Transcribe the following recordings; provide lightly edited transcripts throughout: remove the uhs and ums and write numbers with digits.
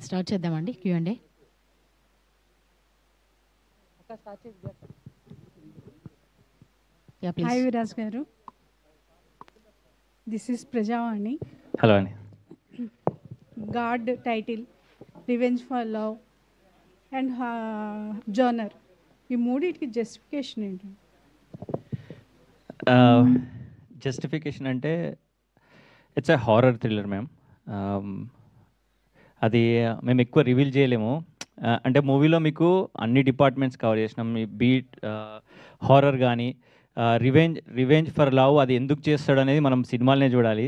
Start చేద్దామండి Q&A. Yeah, please. Hi Viraj garu. This is Prajavani. Hello అండి. God title, Revenge for Love and genre. ఈ మూడింటికి justification ఏంటి? Justification అంటే it's a horror thriller ma'am. అది మేము ఎక్కువ రివీల్ చేయలేము. అంటే మూవీలో మీకు అన్ని డిపార్ట్మెంట్స్ కవర్ చేసినాం. మీ బీట్ హారర్ కానీ రివెంజ్ ఫర్ లవ్ అది ఎందుకు చేస్తాడు అనేది మనం సినిమాలనే చూడాలి.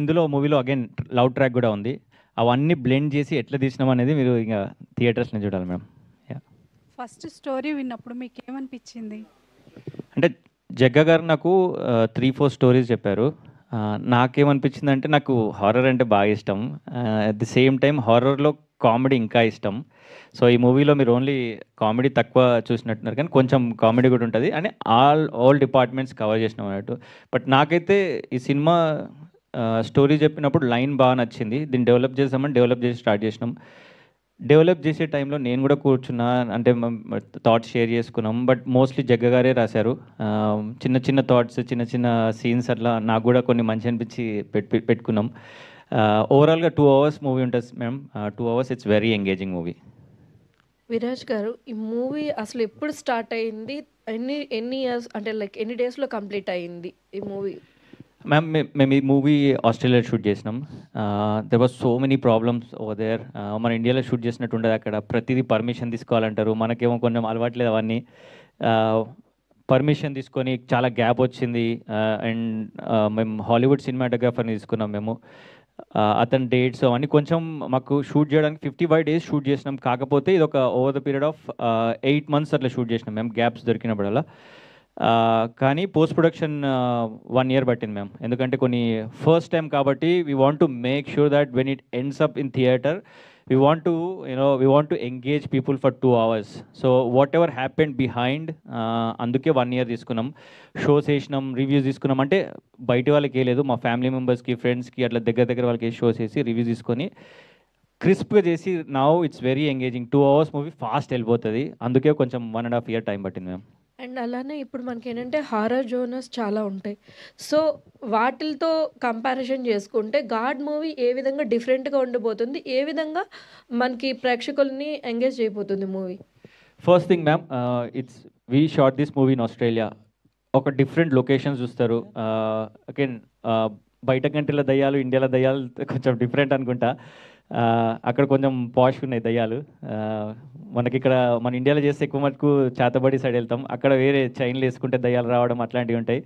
ఇందులో మూవీలో అగైన్ లవ్ ట్రాక్ కూడా ఉంది. అవన్నీ బ్లెండ్ చేసి ఎట్లా తీసినాం అనేది మీరు ఇంకా థియేటర్స్ని చూడాలి మ్యామ్. ఫస్ట్ స్టోరీ విన్నప్పుడు మీకు ఏమనిపించింది? అంటే జగ్గ గారు నాకు 3-4 స్టోరీస్ చెప్పారు. నాకేమనిపించింది అంటే నాకు హారర్ అంటే బాగా ఇష్టం. అట్ ది సేమ్ టైం హారర్లో కామెడీ ఇంకా ఇష్టం. సో ఈ మూవీలో మీరు ఓన్లీ కామెడీ తక్కువ చూసినట్టున్నారు, కానీ కొంచెం కామెడీ కూడా ఉంటుంది. అని ఆల్ డిపార్ట్మెంట్స్ కవర్ చేసినాం అన్నట్టు. బట్ నాకైతే ఈ సినిమా స్టోరీ చెప్పినప్పుడు లైన్ బాగా నచ్చింది. దీన్ని డెవలప్ చేసి స్టార్ట్ చేసినాం. డెవలప్ చేసే టైంలో నేను కూడా కూర్చున్నా, అంటే థాట్స్ షేర్ చేసుకున్నాం. బట్ మోస్ట్లీ జగ్గ గారే రాశారు. చిన్న చిన్న థాట్స్, చిన్న చిన్న సీన్స్ అట్లా నాకు కూడా కొన్ని మంచి అనిపించి పెట్టుకున్నాం. ఓవరాల్గా 2 hours మూవీ ఉంటుంది ma'am. 2 hours it's very engaging movie. Viraj గారు, ఈ మూవీ అసలు ఎప్పుడు స్టార్ట్ అయింది? ఎన్ని ఇయర్స్ అంటే లైక్ ఎన్ని డేస్లో కంప్లీట్ అయింది ఈ మూవీ? మ్యామ్ మేము ఈ మూవీ ఆస్ట్రేలియాలో షూట్ చేసినాం. There was so many problems over there. మన ఇండియాలో షూట్ చేసినట్టు ఉండదు. అక్కడ ప్రతిదీ పర్మిషన్ తీసుకోవాలంటారు. మనకేమో కొంచెం అలవాట్లేదు అవన్నీ. పర్మిషన్ తీసుకొని చాలా గ్యాప్ వచ్చింది. అండ్ మేము హాలీవుడ్ సినిమాటోగ్రాఫర్ని తీసుకున్నాం మేము. అతని డేట్స్ అవన్నీ కొంచెం మాకు షూట్ చేయడానికి 55 days షూట్ చేసినాం. కాకపోతే ఇది ఒక over the period of 8 months అట్లా షూట్ చేసినాం మేము, గ్యాప్స్ దొరికినప్పుడల్లా. కానీ పోస్ట్ ప్రొడక్షన్ 1 year పట్టింది మ్యామ్. ఎందుకంటే కొన్ని ఫస్ట్ టైం కాబట్టి we want to make sure that when it ends up in theatre we want to engage people for 2 hours. So what ever happened behind, అందుకే 1 year తీసుకున్నాం. Shows వేసినాం, reviews తీసుకున్నాం. అంటే బయట వాళ్ళకి ఏ లేదు, మా ఫ్యామిలీ మెంబర్స్కి, ఫ్రెండ్స్కి అట్లా దగ్గర వాళ్ళకి షోస్ వేసి రివ్యూస్ తీసుకొని క్రిస్ప్గా చేసి now it's very engaging. 2 hours movie fast వెళ్ళిపోతుంది. అందుకే కొంచెం 1.5 year టైం పట్టింది మ్యామ్. అండ్ అలానే ఇప్పుడు మనకి ఏంటంటే హారర్ జోనర్స్ చాలా ఉంటాయి. సో వాటితో కంపారిజన్ చేసుకుంటే గాడ్ మూవీ ఏ విధంగా డిఫరెంట్గా ఉండబోతుంది, ఏ విధంగా మనకి ప్రేక్షకుల్ని ఎంగేజ్ చేయబోతుంది movie? First thing ma'am, we shot this movie in Australia. ఒక డిఫరెంట్ లొకేషన్స్ చూస్తారు. అగైన్ బయట కంట్రీలో దయ్యాలు, ఇండియాలో దయ్యాలు కొంచెం డిఫరెంట్ అనుకుంటా. అక్కడ కొంచెం పాష్ ఉన్నాయి దయ్యాలు. మనకి ఇక్కడ మన ఇండియాలో చేస్తే ఎక్కువ మటుకు చేతబడి సైడ్ వెళ్తాం. అక్కడ వేరే చైన్లు వేసుకుంటే దయ్యాలు రావడం అట్లాంటివి ఉంటాయి.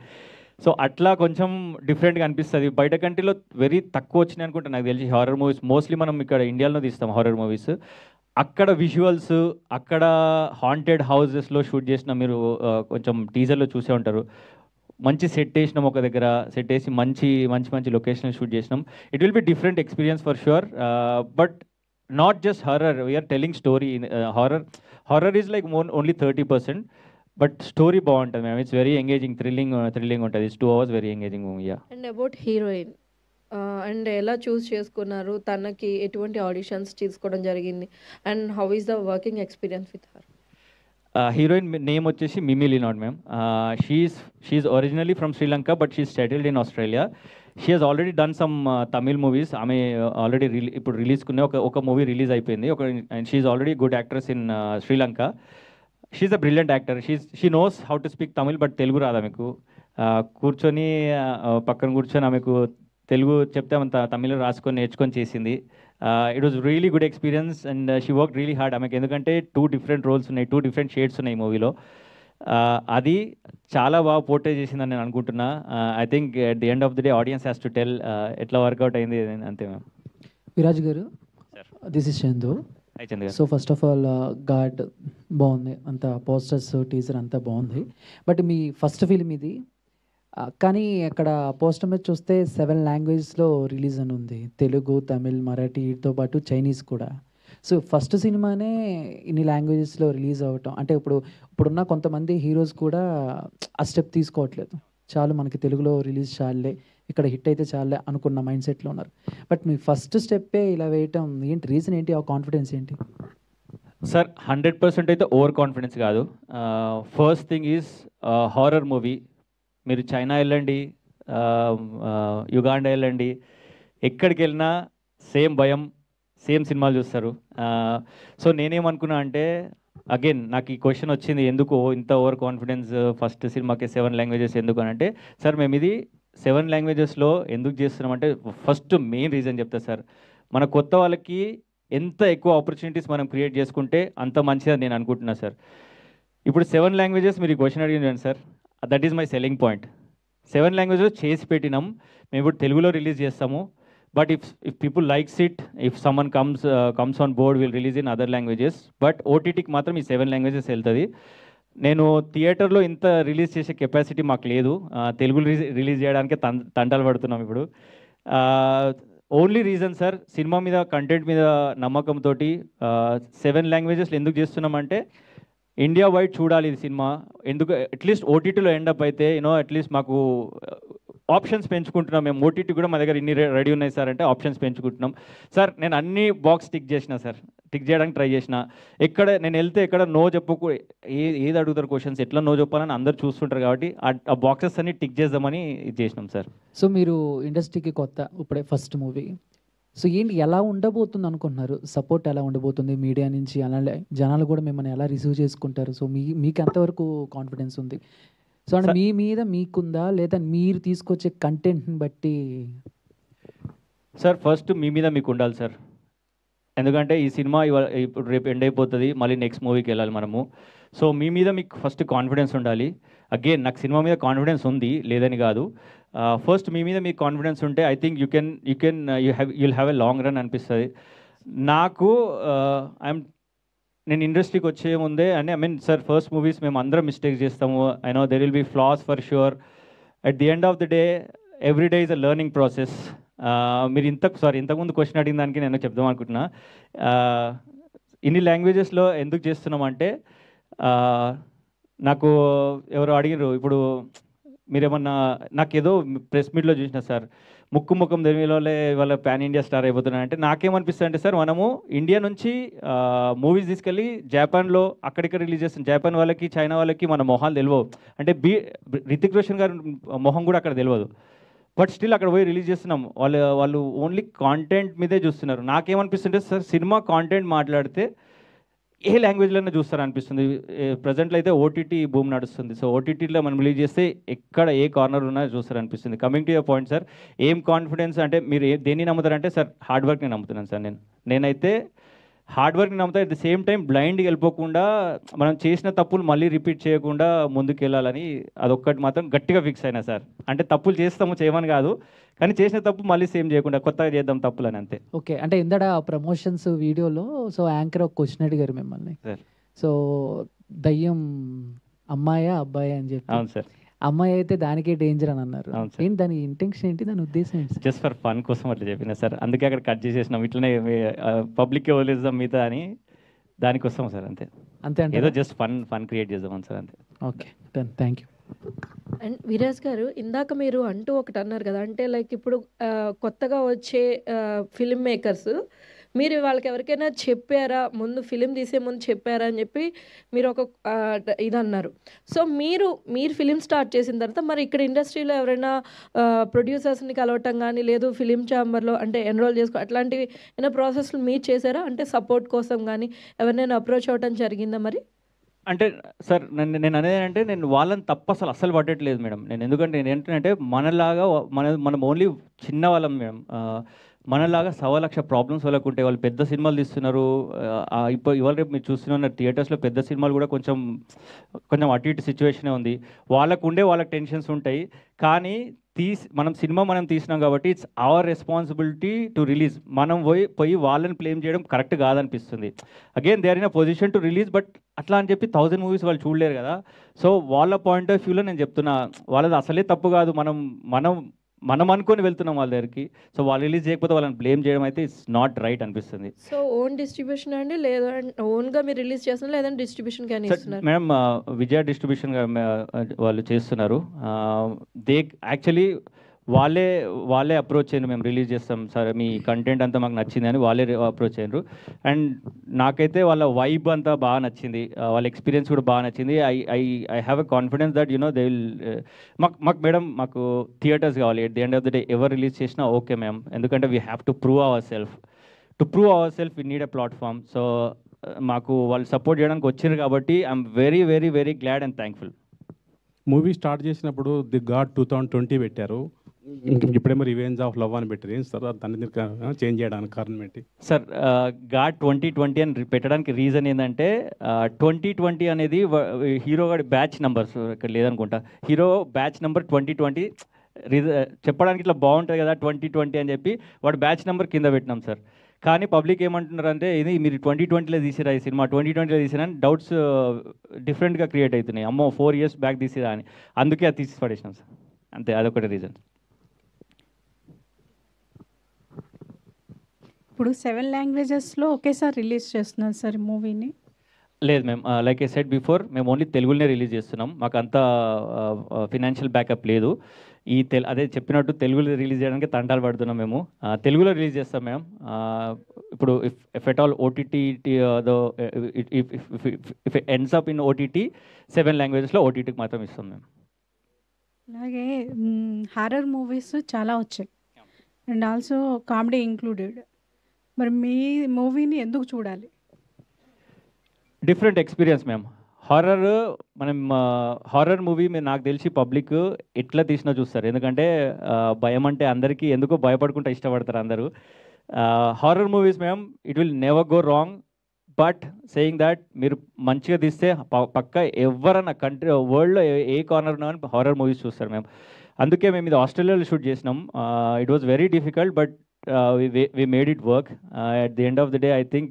సో అట్లా కొంచెం డిఫరెంట్గా అనిపిస్తుంది. బయట కంట్రీలో వెరీ తక్కువ వచ్చినాయి అనుకుంటా నాకు తెలిసి హారర్ మూవీస్. మోస్ట్లీ మనం ఇక్కడ ఇండియాలో తీస్తాం హారర్ మూవీస్. అక్కడ విజువల్స్, అక్కడ హాంటెడ్ హౌసెస్లో షూట్ చేసిన మీరు కొంచెం టీజర్లో చూసే ఉంటారు. మంచి సెట్ వేసినాం, ఒక దగ్గర సెట్ వేసి మంచి లొకేషన్ షూట్ చేసినాం. It will be different experience for sure. But not just horror, we're telling story. Horror is like only 30%, but story బాగుంటుంది ma'am. It's very engaging, thrilling ఉంటుంది. It's 2 hours very engaging movie. And about heroine, and ఎలా choose చేసుకున్నారు, తనకి ఎటువంటి auditions తీసుకోవడం జరిగింది, and how is the working experience with her? Heroine name వచ్చేసి Mimi Leonard ma'am. She originally from Sri Lanka, but she settled in Australia. She has already done some Tamil movies. ఆమె already ఇప్పుడు రిలీజ్కునే ఒక మూవీ రిలీజ్ అయిపోయింది. And she's already good actress in Sri Lanka. She's a brilliant actor. She knows how to speak Tamil, but Telugu రాదు ఆమెకు. కూర్చొని పక్కన కూర్చొని ఆమెకు తెలుగు చెప్తే అంత తమిళ్ రాసుకొని నేర్చుకొని చేసింది. It was really good experience and she work really hard. ఆమెకు ఎందుకంటే 2 different రోల్స్ ఉన్నాయి, 2 different షేడ్స్ ఉన్నాయి ఈ మూవీలో. అది చాలా బాగా పోర్ట్రే చేసిందని నేను అనుకుంటున్నా. I think at the end of the day audience has to tell ఎట్లా వర్కౌట్ అయింది అంతే మ్యామ్. విరాజ్ గారు, this is Chandu. So first of all God బాగుంది, అంత పోస్టర్స్, టీజర్ అంతా బాగుంది. బట్ మీ ఫస్ట్ ఫిల్మ్ ఇది, కానీ అక్కడ పోస్టర్ మీద చూస్తే 7 languagesలో రిలీజ్ అని ఉంది. తెలుగు, తమిళ్, మరాఠీ, వీటితో పాటు చైనీస్ కూడా. సో ఫస్ట్ సినిమానే ఇన్ని లాంగ్వేజెస్లో రిలీజ్ అవ్వటం అంటే ఇప్పుడున్న కొంతమంది హీరోస్ కూడా ఆ స్టెప్ తీసుకోవట్లేదు. చాలు మనకి తెలుగులో రిలీజ్ చాలులే, ఇక్కడ హిట్ అయితే చాలే అనుకున్న మైండ్ సెట్లో ఉన్నారు. బట్ మీ ఫస్ట్ స్టెప్పే ఇలా వేయటం ఏంటి, రీజన్ ఏంటి, ఆ కాన్ఫిడెన్స్ ఏంటి? సార్ 100% అయితే ఓవర్ కాన్ఫిడెన్స్ కాదు. First thing is horror movie. మీరు చైనా వెళ్ళండి, యుగాండా వెళ్ళండి, ఎక్కడికి వెళ్ళినా సేమ్ భయం, సేమ్ సినిమాలు చూస్తారు. సో నేనేమనుకున్నా అంటే, అగైన్ నాకు ఈ క్వశ్చన్ వచ్చింది, ఎందుకు ఇంత ఓవర్ కాన్ఫిడెన్స్ ఫస్ట్ సినిమాకి 7 లాంగ్వేజెస్ ఎందుకు అని అంటే, సార్ మేము ఇది 7 లాంగ్వేజెస్లో ఎందుకు చేస్తున్నామంటే, ఫస్ట్ మెయిన్ రీజన్ చెప్తా సార్. మన కొత్త వాళ్ళకి ఎంత ఎక్కువ ఆపర్చునిటీస్ మనం క్రియేట్ చేసుకుంటే అంత మంచిదని నేను అనుకుంటున్నా సార్. ఇప్పుడు 7 లాంగ్వేజెస్ మీరు ఈ క్వశ్చన్ అడిగినారు sir, that is my selling point. 7 languages చేసి పెట్టినాం, మేము ఇప్పుడు తెలుగులో రిలీజ్ చేస్తాము. But if people likes it, if someone comes on board, will release in other languages. But ఓటీటీకి మాత్రం ఈ 7 లాంగ్వేజెస్ వెళ్తుంది. నేను థియేటర్లో ఇంత రిలీజ్ చేసే కెపాసిటీ మాకు లేదు. తెలుగు రిలీజ్ చేయడానికి తంటాలు పడుతున్నాం ఇప్పుడు. ఓన్లీ రీజన్ సార్, సినిమా మీద, కంటెంట్ మీద నమ్మకంతో 7 లాంగ్వేజెస్లో ఎందుకు చేస్తున్నామంటే, ఇండియా వైడ్ చూడాలి ఇది సినిమా. ఎందుకు అట్లీస్ట్ ఓటీటీలో ఎండప్ అయితే అట్లీస్ట్ మాకు ఆప్షన్స్ పెంచుకుంటున్నాం. మేము ఓటీటీ కూడా మా దగ్గర ఇన్ని రెడీ ఉన్నాయి సార్ అంటే ఆప్షన్స్ పెంచుకుంటున్నాం సార్. నేను అన్ని బాక్స్ టిక్ చేసిన సార్, టిక్ చేయడానికి ట్రై చేసిన. ఎక్కడ నేను వెళ్తే ఎక్కడ నో చెప్పకు, ఏది అడుగుతారు క్వశ్చన్స్, ఎట్లా నో చెప్పాలని అందరు చూస్తుంటారు కాబట్టి ఆ బాక్సెస్ అన్ని టిక్ చేద్దామని ఇది చేసినాం సార్. సో మీరు ఇండస్ట్రీకి కొత్త, ఇప్పుడే ఫస్ట్ మూవీ, సో ఏంటి ఎలా ఉండబోతుంది అనుకుంటున్నారు? సపోర్ట్ ఎలా ఉండబోతుంది మీడియా నుంచి? అలాగే జనాలు కూడా మిమ్మల్ని ఎలా రిసీవ్ చేసుకుంటారు? సో మీకు ఎంతవరకు కాన్ఫిడెన్స్ ఉంది? సో అంటే మీ మీద మీకుందా, లేదా మీరు తీసుకొచ్చే కంటెంట్ని బట్టి? సార్ ఫస్ట్ మీ మీద మీకు ఉండాలి సార్. ఎందుకంటే ఈ సినిమా ఇప్పుడు రేపు ఎండ్ అయిపోతుంది, మళ్ళీ నెక్స్ట్ మూవీకి వెళ్ళాలి మనము. సో మీ మీద మీకు ఫస్ట్ కాన్ఫిడెన్స్ ఉండాలి. అగైన్ నాకు సినిమా మీద కాన్ఫిడెన్స్ ఉంది, లేదని కాదు. ఫస్ట్ మీ మీద మీకు కాన్ఫిడెన్స్ ఉంటే I think you'll have a long run అనిపిస్తుంది నాకు. నేను ఇండస్ట్రీకి వచ్చే ముందే సార్, ఫస్ట్ మూవీస్ మేము అందరం మిస్టేక్స్ చేస్తాము. I know there will be flaws for sure. At the end of the day every day is a learning process. మీరు ఇంతకుముందు క్వశ్చన్ అడిగిన దానికి నేను చెప్దాం అనుకుంటున్నా. ఇన్ని లాంగ్వేజెస్లో ఎందుకు చేస్తున్నామంటే, నాకు ఎవరు అడిగినారు, ఇప్పుడు మీరేమన్నా నాకేదో ప్రెస్ మీట్లో చూసిన సార్, ముఖం తెలివిలోనే వాళ్ళ పాన్ ఇండియా స్టార్ అయిపోతున్నాయి అంటే నాకేమనిపిస్తుంది అంటే సార్, మనము ఇండియా నుంచి మూవీస్ తీసుకెళ్ళి జపాన్లో అక్కడిక్కడ రిలీజ్ చేస్తాం. జపాన్ వాళ్ళకి, చైనా వాళ్ళకి మన మొహాలు తెలియవు. అంటే రితిక్ రోషన్ గారి మొహం కూడా అక్కడ తెలియదు. బట్ స్టిల్ అక్కడ పోయి రిలీజ్ చేస్తున్నాం. వాళ్ళు ఓన్లీ కాంటెంట్ మీదే చూస్తున్నారు. నాకేమనిపిస్తుంటే సార్, సినిమా కాంటెంట్ మాట్లాడితే ఏ లాంగ్వేజ్లోనే చూస్తారు అనిపిస్తుంది. ప్రజెంట్లో అయితే ఓటీటీ భూమి నడుస్తుంది. సో ఓటీటీలో మనం రిలీజ్ చేస్తే ఎక్కడ ఏ కార్నర్ ఉన్నా చూస్తారు అనిపిస్తుంది. Coming to your point sir, ఏం కాన్ఫిడెన్స్ అంటే మీరు దేన్ని నమ్ముతారంటే సార్, హార్డ్ వర్క్ని నమ్ముతున్నాను సార్. నేనైతే హార్డ్ వర్క్ని నమ్ముతా. అట్ ది సేమ్ టైం బ్లైండ్గా వెళ్ళిపోకుండా, మనం చేసిన తప్పులు మళ్ళీ రిపీట్ చేయకుండా ముందుకు వెళ్ళాలని అదొక్కటి మాత్రం గట్టిగా ఫిక్స్ అయినా సార్. అంటే తప్పులు చేస్తాము, చేయమని కాదు, కానీ చేసిన తప్పు మళ్ళీ సేమ్ చేయకుండా కొత్తగా చేద్దాం తప్పులు అని, అంతే. ఓకే, అంటే ఇందడ ప్రమోషన్స్ వీడియోలో సో యాంకర్ ఒక క్వశ్చన్ అడిగారు మిమ్మల్ని సార్. సో దయ్యం అమ్మాయా అబ్బాయా అని చెప్పి. అవును సార్. అమ్మాయి అయితే దానికే డేంజర్ అని అన్నారు. అవును సార్. ఏంటి దాని ఇంటెన్షన్ ఏంటి, దాని ఉద్దేశం ఏంటి? జస్ట్ ఫర్ ఫన్ కోసం అట్లా చెప్పిన సార్. అందుకే అక్కడ కట్ చేసేసినాం. ఇట్లనే పబ్లిక్కి వదిలేద్దాం మిగతా అని, దానికోసం సార్, అంతే. అంతే అంటే ఏదో జస్ట్ ఫన్ క్రియేట్ చేద్దాం సార్, అంతే. Okay, done, thank you. And Viraj గారు, ఇందాక మీరు అంటూ ఒకటి అన్నారు కదా, అంటే లైక్ ఇప్పుడు కొత్తగా వచ్చే ఫిల్మ్ మేకర్స్, మీరు వాళ్ళకి ఎవరికైనా చెప్పారా, ముందు ఫిలిం తీసే ముందు చెప్పారా అని చెప్పి మీరు ఒక ఇది అన్నారు. సో మీరు ఫిలిం స్టార్ట్ చేసిన తర్వాత మరి ఇక్కడ ఇండస్ట్రీలో ఎవరైనా ప్రొడ్యూసర్స్ని కలవటం కానీ, లేదు ఫిలిం ఛాంబర్లో అంటే ఎన్రోల్ చేసుకో, అట్లాంటివి ఏమైనా ప్రాసెస్లు మీరు చేశారా? అంటే సపోర్ట్ కోసం కానీ ఎవరినైనా అప్రోచ్ అవ్వటం జరిగిందా మరి? అంటే సార్, నేను అనేది అంటే, నేను వాళ్ళని తప్ప అసలు పట్టట్లేదు మేడం. నేను ఎందుకంటే నేను ఏంటంటే, మనలాగా మనం ఓన్లీ చిన్న వాళ్ళం మేడం. మనలాగా 1,00,000 ప్రాబ్లమ్స్ వాళ్ళకు ఉంటాయి. వాళ్ళు పెద్ద సినిమాలు తీస్తున్నారు. ఇవాళ రేపు మీరు చూస్తున్నారు థియేటర్స్లో పెద్ద సినిమాలు కూడా కొంచెం అటు ఇటు సిచ్యువేషనే ఉంది. వాళ్ళకి టెన్షన్స్ ఉంటాయి. కానీ మనం తీసినాం కాబట్టి it's our responsibility to release. మనం పోయి వాళ్ళని బ్లేమ్ చేయడం కరెక్ట్ కాదనిపిస్తుంది. Again they are in a position to release, but అట్లా అని చెప్పి 1000 మూవీస్ వాళ్ళు చూడలేరు కదా. సో వాళ్ళ పాయింట్ ఆఫ్ వ్యూలో నేను చెప్తున్నా, వాళ్ళది అసలే తప్పు కాదు. మనం అనుకొని వెళ్తున్నాం వాళ్ళ దగ్గరికి. సో వాళ్ళు రిలీజ్ చేయకపోతే వాళ్ళని బ్లేమ్ చేయడం అయితే ఇట్స్ నాట్ రైట్ అనిపిస్తుంది. సో ఓన్ డిస్ట్రిబ్యూషన్ అండి, లేదా ఓన్గా మీరు రిలీజ్ చేస్తున్నారు, లేదంటే డిస్ట్రిబ్యూషన్ కానీ ఇస్తున్నారు? మేడం, విజయ డిస్ట్రిబ్యూషన్ వాళ్ళు చేస్తున్నారు. దే యాక్చువల్లీ వాళ్ళే వాళ్ళే అప్రోచ్ అయ్యారు, మేము రిలీజ్ చేస్తాం సార్, మీ కంటెంట్ అంతా మాకు నచ్చింది అని వాళ్ళే అప్రోచ్ అయ్యారు. అండ్ నాకైతే వాళ్ళ వైబ్ అంతా బాగా నచ్చింది, వాళ్ళ ఎక్స్పీరియన్స్ కూడా బాగా నచ్చింది. I I I have a confidence that they will మాకు మేడం మాకు థియేటర్స్ కావాలి. At the end of the day ఎవరు రిలీజ్ చేసినా ఓకే మ్యామ్, ఎందుకంటే we have to prove our self. To prove our self we need a platform. So మాకు వాళ్ళు support చేయడానికి వచ్చారు కాబట్టి I'm very very very glad and thankful. Movie start చేసినప్పుడు the God 2020 పెట్టారు, ఇప్పుడేమో రివెంజ్ ఆఫ్ లవ్ అని పెట్టారు. ఏం సార్ దాన్ని చేంజ్ చేయడానికి కారణం ఏంటి? సార్ గాడ్ 2020 అని పెట్టడానికి రీజన్ ఏంటంటే 2020 అనేది హీరో గారి బ్యాచ్ నెంబర్స్ ఇక్కడ లేదనుకుంటా, హీరో బ్యాచ్ నెంబర్ 2020 చెప్పడానికి ఇట్లా బాగుంటుంది కదా 2020 అని చెప్పి వాడు బ్యాచ్ నెంబర్ కింద పెట్టినాం సార్. కానీ పబ్లిక్ ఏమంటున్నారు అంటే ఇది మీరు 2020లో తీసిరా, ఈ సినిమా 2020లో తీసిరా అని డౌట్స్ డిఫరెంట్గా క్రియేట్ అవుతున్నాయి. అమ్మో 4 years బ్యాక్ తీసిరా అని, అందుకే అది తీసి పడేసినాం సార్, అంతే, అదొకటి రీజన్. ఇప్పుడు 7 లాంగ్వేజెస్లో ఒకేసారి రిలీజ్ చేస్తున్నారు సార్ ఈ మూవీని? లేదు మ్యామ్, లైక్ ఏ సెట్ బిఫోర్ మేము ఓన్లీ తెలుగులోనే రిలీజ్ చేస్తున్నాం, మాకు అంత ఫినాన్షియల్ బ్యాకప్ లేదు. అదే చెప్పినట్టు తెలుగులో రిలీజ్ చేయడానికి తంటాలు పడుతున్నాం మేము. తెలుగులో రిలీజ్ చేస్తాం మ్యామ్. ఇప్పుడు if at all OTT if ends up in OTT 7 లాంగ్వేజెస్లో ఓటీటీకి మాత్రం ఇస్తాం మేము. అలాగే హారర్ మూవీస్ చాలా వచ్చాయి అండ్ ఆల్సో కామెడీ ఇంక్లూడెడ్. మరి మీ మూవీని ఎందుకు చూడాలి? Different experience ma'am. మనం హారర్ మూవీ నాకు తెలిసి పబ్లిక్ ఎట్లా తీసినా చూస్తారు, ఎందుకంటే భయం అంటే అందరికీ ఎందుకో భయపడుకుంటూ ఇష్టపడతారు అందరూ. Horror movies ma'am it will never go wrong, but saying that మీరు మంచిగా తీస్తే పక్క ఎవరన్నా వరల్డ్లో ఏ కార్నర్లో హారర్ మూవీస్ చూస్తారు మ్యామ్. అందుకే మేము ఇది ఆస్ట్రేలియాలో షూట్ చేసినాం. It was very difficult but we made it work. At the end of the day I think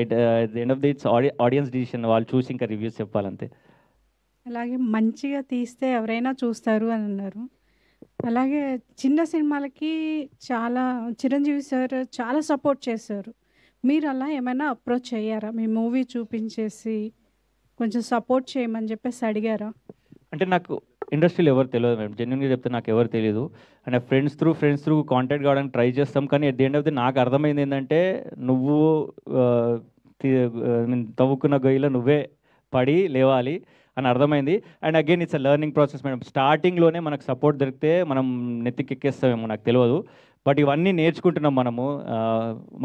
at the end of the it's audience decision, వాళ్ళు చూసి ఇంకా రివ్యూస్ చెప్పాలంతే. అలాగే మంచిగా తీస్తే ఎవరైనా చూస్తారు అని అన్నారు. అలాగే చిన్న సినిమాలకి చాలా చిరంజీవి సార్ చాలా సపోర్ట్ చేశారు. మీరు అలా ఏమైనా అప్రోచ్ అయ్యారా? మీ మూవీ చూపించేసి కొంచెం సపోర్ట్ చేయమని చెప్పేసి అడిగారా? అంటే నాకు ఇండస్ట్రీలో ఎవరు తెలియదు మేడం, జెన్యున్గా చెప్తే నాకు ఎవరు తెలియదు. అండ్ ఫ్రెండ్స్ త్రూ కాంటాక్ట్ కావడానికి ట్రై చేస్తాం. కానీ at the end of the నాకు అర్థమైంది ఏంటంటే నువ్వు తవ్వుకున్న గొయ్యిలో నువ్వే పడి లేవాలి అని అర్థమైంది. And again it's a learning process madam. స్టార్టింగ్లోనే మనకు సపోర్ట్ దొరికితే మనం నెత్తికెక్కేస్తామేమో నాకు తెలియదు, బట్ ఇవన్నీ నేర్చుకుంటున్నాం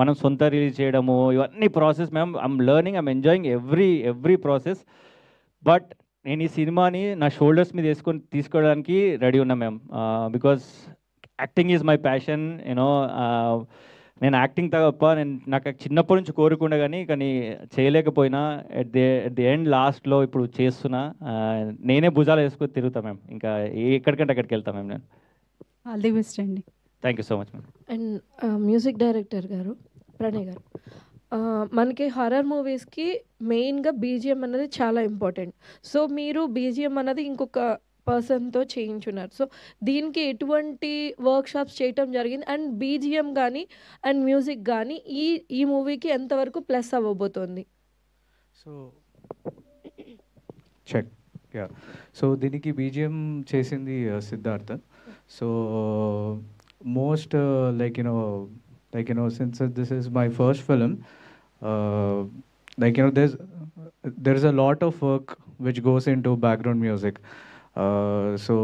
మనం సొంత రిలీజ్ చేయడము, ఇవన్నీ process ma'am. I'm learning, I'm enjoying every process. But నేను ఈ సినిమాని నా షోల్డర్స్ మీద తీసుకోవడానికి రెడీ ఉన్నా ma'am, because acting is my passion. నేను యాక్టింగ్ తప్ప నాకు చిన్నప్పటి నుంచి కోరుకుండే కానీ చేయలేకపోయినా ఎట్ ది ఎండ్ లాస్ట్లో ఇప్పుడు చేస్తున్నా. నేనే భుజాలు వేసుకొని తిరుగుతా మ్యామ్, ఇంకా ఎక్కడికంటే అక్కడికి వెళ్తా మ్యామ్ నేను. ఆల్ ది బెస్ట్ అండి. Thank you so much ma'am. And music director గారు ప్రణయ్ గారు, మనకి హారర్ మూవీస్కి మెయిన్గా బీజిఎం అన్నది చాలా ఇంపార్టెంట్. సో మీరు బీజిఎం అన్నది ఇంకొక పర్సన్తో చేయించున్నారు. సో దీనికి ఎటువంటి వర్క్షాప్స్ చేయటం జరిగింది అండ్ బీజిఎం కానీ అండ్ మ్యూజిక్ కానీ ఈ మూవీకి ఎంతవరకు ప్లస్ అవ్వబోతోంది? సో చెక్ సో దీనికి బీజిఎం చేసింది Siddhartha. So most since this is my first film, there's a lot of work which goes into background music. So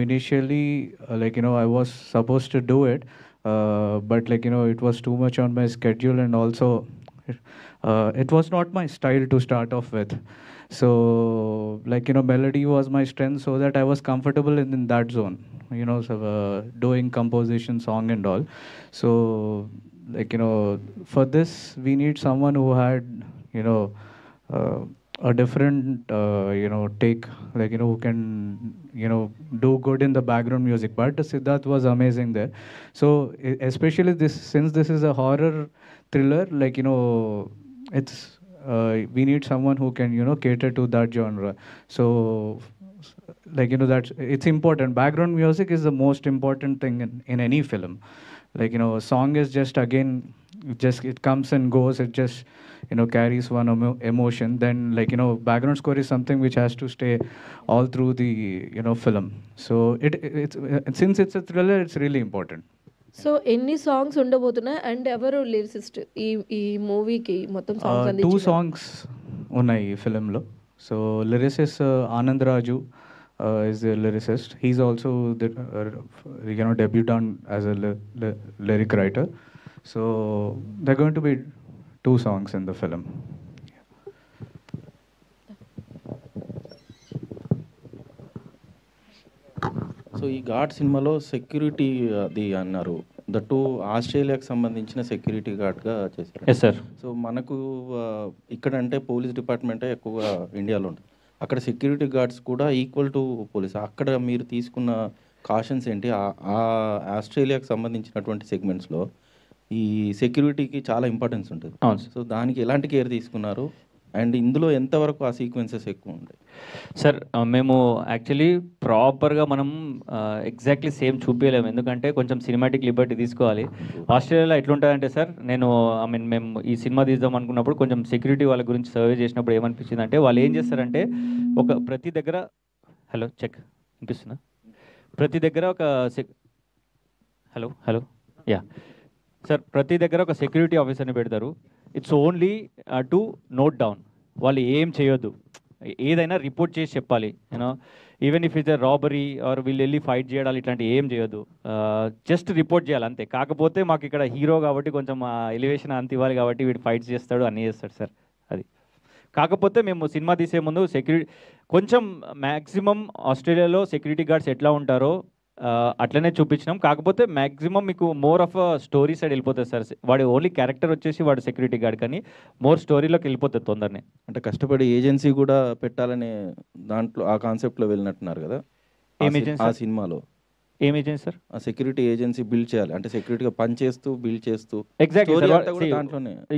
initially I was supposed to do it, but it was too much on my schedule, and also it was not my style to start off with. So melody was my strength, so that I was comfortable in that zone, doing composition, song and all. So for this we need someone who had a different take, who can do good in the background music. But Siddharth was amazing there. So especially since this is a horror thriller, it's we need someone who can cater to that genre. So that's it's important. Background music is the most important thing in any film. Song is just again it comes and goes. It just carries one emotion. Then background score is something which has to stay all through the film. So it's since it's a thriller, it's really important. So ఎన్ని songs ఉండబోతున్నాయి and ఎవరు lyricist ఈ మూవీకి మొత్తం songs 2 songs ఉన్నాయి ఈ ఫిలింలో. So lyricist Anand Raju is the lyricist. He's also the debutant as a lyric writer. So there are going to be 2 songs in the film. So ఈ గార్డ్ సినిమాలో సెక్యూరిటీ అది అన్నారు, దట్టు ఆస్ట్రేలియాకి సంబంధించిన సెక్యూరిటీ గార్డ్గా చేశారు. Yes sir. సో మనకు ఇక్కడ అంటే police డిపార్ట్మెంటే ఎక్కువగా ఇండియాలో ఉంటుంది, అక్కడ సెక్యూరిటీ గార్డ్స్ కూడా ఈక్వల్ టు పోలీస్. అక్కడ మీరు తీసుకున్న కాషన్స్ ఏంటి? ఆస్ట్రేలియాకి సంబంధించినటువంటి సెగ్మెంట్స్లో ఈ సెక్యూరిటీకి చాలా ఇంపార్టెన్స్ ఉంటుంది. సో దానికి ఎలాంటి కేర్ తీసుకున్నారు అండ్ ఇందులో ఎంతవరకు ఆ సీక్వెన్సెస్ ఎక్కువ ఉంటాయి? సార్ మేము యాక్చువల్లీ ప్రాపర్గా మనం ఎగ్జాక్ట్లీ సేమ్ చూపించలేము, ఎందుకంటే కొంచెం సినిమాటిక్ లిబర్టీ తీసుకోవాలి. ఆస్ట్రేలియాలో ఎట్లుంటుందంటే సార్, మేము ఈ సినిమా తీద్దాం అనుకున్నప్పుడు కొంచెం సెక్యూరిటీ వాళ్ళ గురించి సర్వే చేసినప్పుడు ఏమనిపించింది అంటే, వాళ్ళు ఏం చేస్తారంటే ప్రతి దగ్గర హలో చెక్ అనిపిస్తుందా, ప్రతి దగ్గర ఒక హలో యా సార్, ప్రతి దగ్గర ఒక సెక్యూరిటీ ఆఫీసర్ని పెడతారు. It's only to note down, వాళ్ళు ఏం చేయొద్దు, ఏదైనా రిపోర్ట్ చేసి చెప్పాలి. Even if it's a robbery or వీళ్ళు వెళ్ళి ఫైట్ చేయడాలు ఇట్లాంటి ఏం చేయొద్దు, జస్ట్ రిపోర్ట్ చేయాలి అంతే. కాకపోతే మాకు ఇక్కడ హీరో కాబట్టి కొంచెం ఎలివేషన్ అంత ఇవ్వాలి కాబట్టి వీడు ఫైట్స్ చేస్తాడు, అన్నీ చేస్తాడు సార్. అది కాకపోతే మేము సినిమా తీసే ముందు కొంచెం మ్యాక్సిమం ఆస్ట్రేలియాలో సెక్యూరిటీ గార్డ్స్ ఎట్లా ఉంటారో అట్లనే చూపించినాం. కాకపోతే మ్యాక్సిమం మీకు మోర్ ఆఫ్ స్టోరీ సైడ్ వెళ్ళిపోతుంది సార్. వాడి ఓన్లీ క్యారెక్టర్ వచ్చేసి వాడు సెక్యూరిటీ గార్డ్, కానీ మోర్ స్టోరీలోకి వెళ్ళిపోతుంది తొందరనే. అంటే కష్టపడి ఏజెన్సీ కూడా పెట్టాలనే దాంట్లో ఆ కాన్సెప్ట్లో వెళ్ళినట్టున్నారు కదా ఆ సినిమాలో. ఏం ఏజెన్సీ సార్? ఆ సెక్యూరిటీ ఏజెన్సీ బిల్డ్ చేయాలి, అంటే సెక్యూరిటీగా పనిచేస్తూ బిల్డ్ చేస్తూ. ఎగ్జాక్ట్లీ.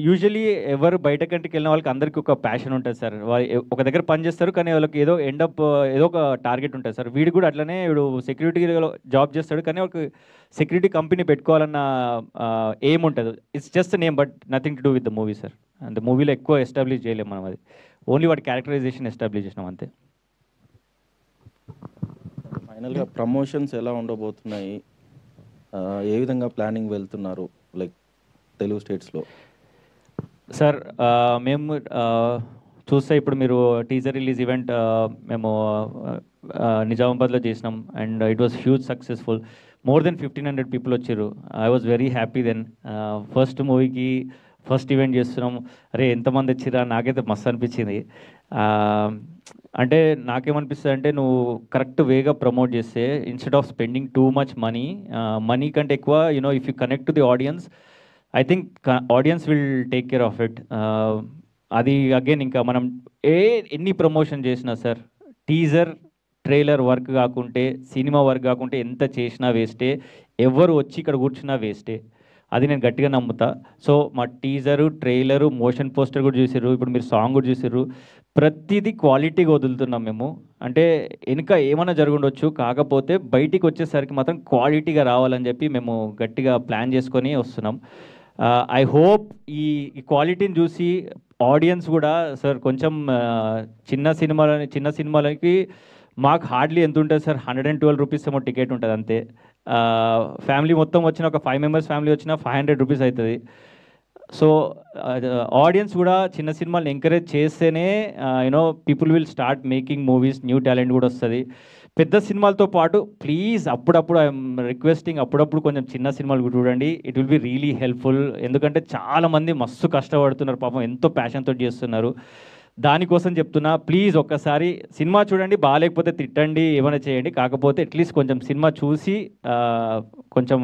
యూజువలీ ఎవరు బయట కంట్రీకి వెళ్ళిన వాళ్ళకి అందరికీ ఒక ప్యాషన్ ఉంటుంది సార్. వాళ్ళు ఒక దగ్గర పని చేస్తారు కానీ వాళ్ళకి ఏదో ఎండప్ ఏదో ఒక టార్గెట్ ఉంటుంది సార్. వీడు కూడా అట్లనే వీడు సెక్యూరిటీలో జాబ్ చేస్తాడు కానీ ఒక సెక్యూరిటీ కంపెనీ పెట్టుకోవాలన్న ఏం ఉంటుంది. It's just name but nothing to do with the movie sir. అంత మూవీలో ఎక్కువ ఎస్టాబ్లిష్ చేయలేము మనం, అది ఓన్లీ వాటి క్యారెక్టరైజేషన్ ఎస్టాబ్లిష్ చేసినాం అంతే. ఫైనల్గా ప్రమోషన్స్ ఎలా ఉండబోతున్నాయి, ఏ విధంగా ప్లానింగ్ వెళ్తున్నారు లైక్ తెలుగు స్టేట్స్లో? సార్ మేము చూస్తే ఇప్పుడు మీరు టీజర్ రిలీజ్ ఈవెంట్ మేము నిజామాబాద్లో చేసినాం and it was huge successful. More than 1,500 people వచ్చారు. I was very happy then. First మూవీకి ఫస్ట్ ఈవెంట్ చేస్తున్నాం, అరే ఎంతమంది వచ్చిరా, నాకైతే మస్తు అనిపించింది. అంటే నాకేమనిపిస్తుంది అంటే, నువ్వు కరెక్ట్ వేగా ప్రమోట్ చేస్తే instead of spending too much money కంటే ఎక్కువ if you connect to the audience, I think audience will take care of it. అది అగైన్ ఇంకా మనం ఎన్ని ప్రమోషన్ చేసినా సార్, టీజర్ ట్రైలర్ వర్క్ కాకుంటే, సినిమా వర్క్ కాకుంటే ఎంత చేసినా వేస్టే, ఎవరు వచ్చి ఇక్కడ కూర్చున్నా వేస్టే. అది నేను గట్టిగా నమ్ముతా. సో మా టీజరు, ట్రైలరు, మోషన్ పోస్టర్ కూడా చూసారు, ఇప్పుడు మీరు సాంగ్ కూడా చూసారు, ప్రతిదీ క్వాలిటీగా వదులుతున్నాం మేము. అంటే వెనుక ఏమైనా జరుగుండొచ్చు, కాకపోతే బయటికి వచ్చేసరికి మాత్రం క్వాలిటీగా రావాలని చెప్పి మేము గట్టిగా ప్లాన్ చేసుకొని వస్తున్నాం. ఐ హోప్ ఈ క్వాలిటీని చూసి ఆడియన్స్ కూడా సార్ కొంచెం చిన్న సినిమాలకి మాకు హార్డ్లీ ఎంత ఉంటుంది సార్, 112 రూపీస్ ఏమో టికెట్ ఉంటుంది అంతే. ఫ్యామిలీ మొత్తం వచ్చిన ఒక 5 మెంబర్స్ ఫ్యామిలీ వచ్చినా 500 రూపీస్ అవుతుంది. సో ఆడియన్స్ కూడా చిన్న సినిమాలను ఎంకరేజ్ చేస్తేనే people will start making movies, new talent కూడా వస్తుంది. పెద్ద సినిమాలతో పాటు ప్లీజ్ అప్పుడప్పుడు ఐఎమ్ రిక్వెస్టింగ్, అప్పుడప్పుడు కొంచెం చిన్న సినిమాలు చూడండి, it will be really helpful. ఎందుకంటే చాలామంది మస్తు కష్టపడుతున్నారు పాపం, ఎంతో ప్యాషన్తో చేస్తున్నారు. దానికోసం చెప్తున్నా, ప్లీజ్ ఒక్కసారి సినిమా చూడండి, బాగాలేకపోతే తిట్టండి, ఏమైనా చేయండి, కాకపోతే అట్లీస్ట్ కొంచెం సినిమా చూసి కొంచెం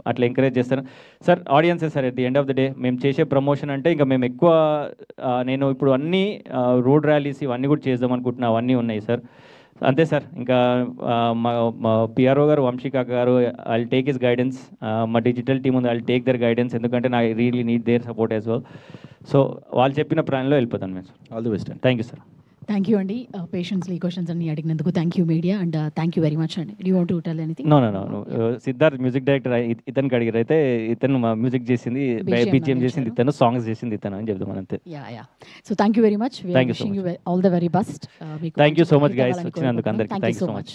అట్లా ఎంకరేజ్ చేస్తాను సార్. ఆడియన్సే sir at the end of the day. మేము చేసే ప్రమోషన్ అంటే ఇంకా మేము ఎక్కువ నేను ఇప్పుడు అన్నీ రోడ్ ర్యాలీస్ ఇవన్నీ కూడా చేద్దాం అనుకుంటున్నా, అవన్నీ ఉన్నాయి సార్. అంతే సార్. ఇంకా మా పిఆర్ఓ గారు వంశీకా గారు, I will take his guidance. మా డిజిటల్ టీమ్ ఉంది, I will take their guidance, ఎందుకంటే నా really need their support as well. So వాళ్ళు చెప్పిన ప్లాన్లో వెళ్ళిపోతాను మేము సార్. All the best. Thank you sir. Thank you అండి పేషెన్స్లీ క్వశ్చన్స్ అన్ని అడిగినందుకు thank you media and thank you very much అండి you want to tell anything no Siddharth music director ఇతనికి అడిగారు అయితే ఇతను మా మ్యూజిక్ చేసింది బీజిఎం చేసింది ఇతను సాంగ్స్ చేసింది ఇతను అని చెప్తాం అంతే yeah so thank you very much Thank you so wishing you all the very best thank you so much guys వచ్చినందుకు అందరికి థ్యాంక్ యూ సో మచ్